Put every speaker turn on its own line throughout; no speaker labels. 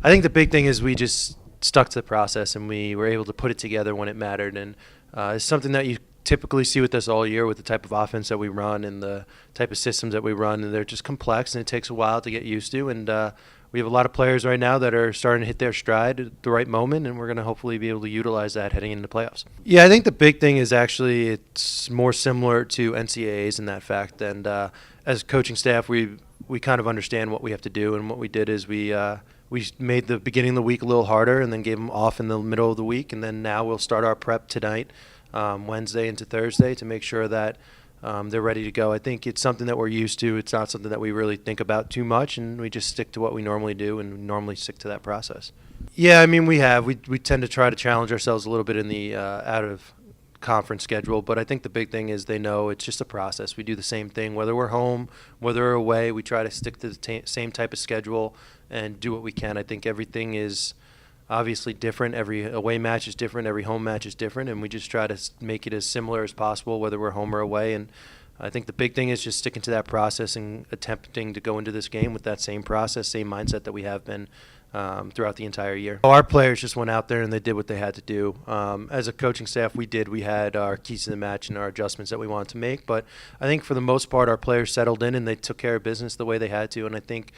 I think the big thing is we just stuck to the process and we were able to put it together when it mattered. And it's something that you typically see with us all year with the type of offense that we run and the type of systems that we run. And they're just complex and it takes a while to get used to. And we have a lot of players right now that are starting to hit their stride at the right moment, and we're going to hopefully be able to utilize that heading into the playoffs. Yeah, I think the big thing is actually it's more similar to NCAAs in that fact. And as coaching staff, we kind of understand what we have to do. And what we did is we made the beginning of the week a little harder and then gave them off in the middle of the week. And then now we'll start our prep tonight, Wednesday into Thursday, to make sure that they're ready to go. I think it's something that we're used to. It's not something that we really think about too much, and we just stick to what we normally do and normally stick to that process. Yeah, I mean, we tend to try to challenge ourselves a little bit in the out of conference schedule, but I think the big thing is they know it's just a process. We do the same thing whether we're home, whether we're away. We try to stick to the same type of schedule and do what we can. I think everything is obviously different. Every away match is different. Every home match is different, and we just try to make it as similar as possible whether we're home or away. And I think the big thing is just sticking to that process and attempting to go into this game with that same process, same mindset that we have been throughout the entire year. Our players just went out there and they did what they had to do. As a coaching staff, we had our keys to the match and our adjustments that we wanted to make. But I think for the most part, our players settled in and they took care of business the way they had to. And I think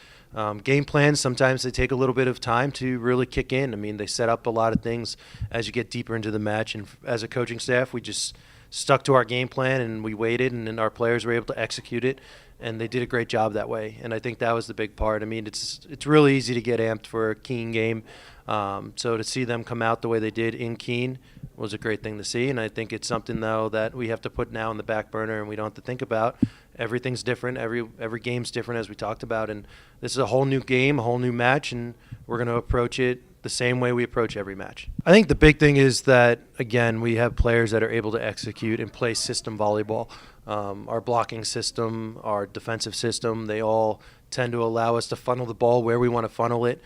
game plans, sometimes they take a little bit of time to really kick in. I mean, they set up a lot of things as you get deeper into the match. And as a coaching staff, we just stuck to our game plan and we waited, and then our players were able to execute it. And they did a great job that way, and I think that was the big part. I mean, it's really easy to get amped for a Keene game, so to see them come out the way they did in Keene was a great thing to see. And I think it's something, though, that we have to put now in the back burner and we don't have to think about. Everything's different. Every game's different, as we talked about, and this is a whole new game, a whole new match, and we're going to approach it the same way we approach every match. I think the big thing is that, again, we have players that are able to execute and play system volleyball. Our blocking system, our defensive system, they all tend to allow us to funnel the ball where we want to funnel it.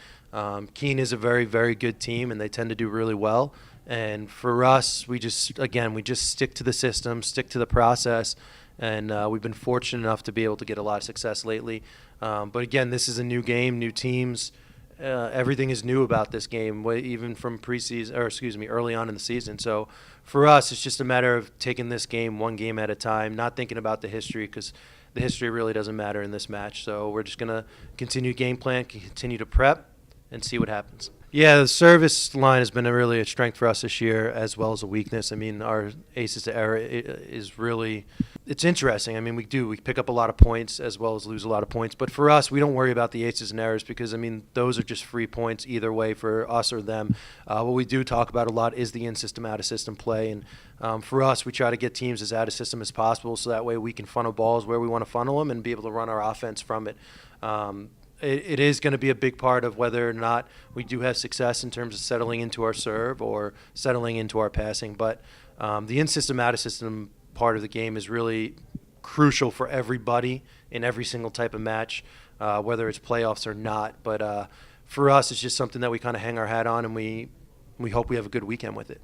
Keene is a very, very good team, and they tend to do really well. And for us, we just stick to the system, stick to the process, and we've been fortunate enough to be able to get a lot of success lately. But again, this is a new game, new teams. Everything is new about this game, even from early on in the season. So for us, it's just a matter of taking this game one game at a time, not thinking about the history, because the history really doesn't matter in this match. So we're just going to continue game plan, continue to prep, and see what happens. Yeah, the service line has been really a strength for us this year, as well as a weakness. I mean, our aces to error is really – it's interesting. I mean, we pick up a lot of points as well as lose a lot of points. But for us, we don't worry about the aces and errors because, I mean, those are just free points either way for us or them. What we do talk about a lot is the in-system, out-of-system play. And for us, we try to get teams as out-of-system as possible so that way we can funnel balls where we want to funnel them and be able to run our offense from it. It is going to be a big part of whether or not we do have success in terms of settling into our serve or settling into our passing. But the in-system, out-of-system part of the game is really crucial for everybody in every single type of match, whether it's playoffs or not. But for us, it's just something that we kind of hang our hat on, and we hope we have a good weekend with it.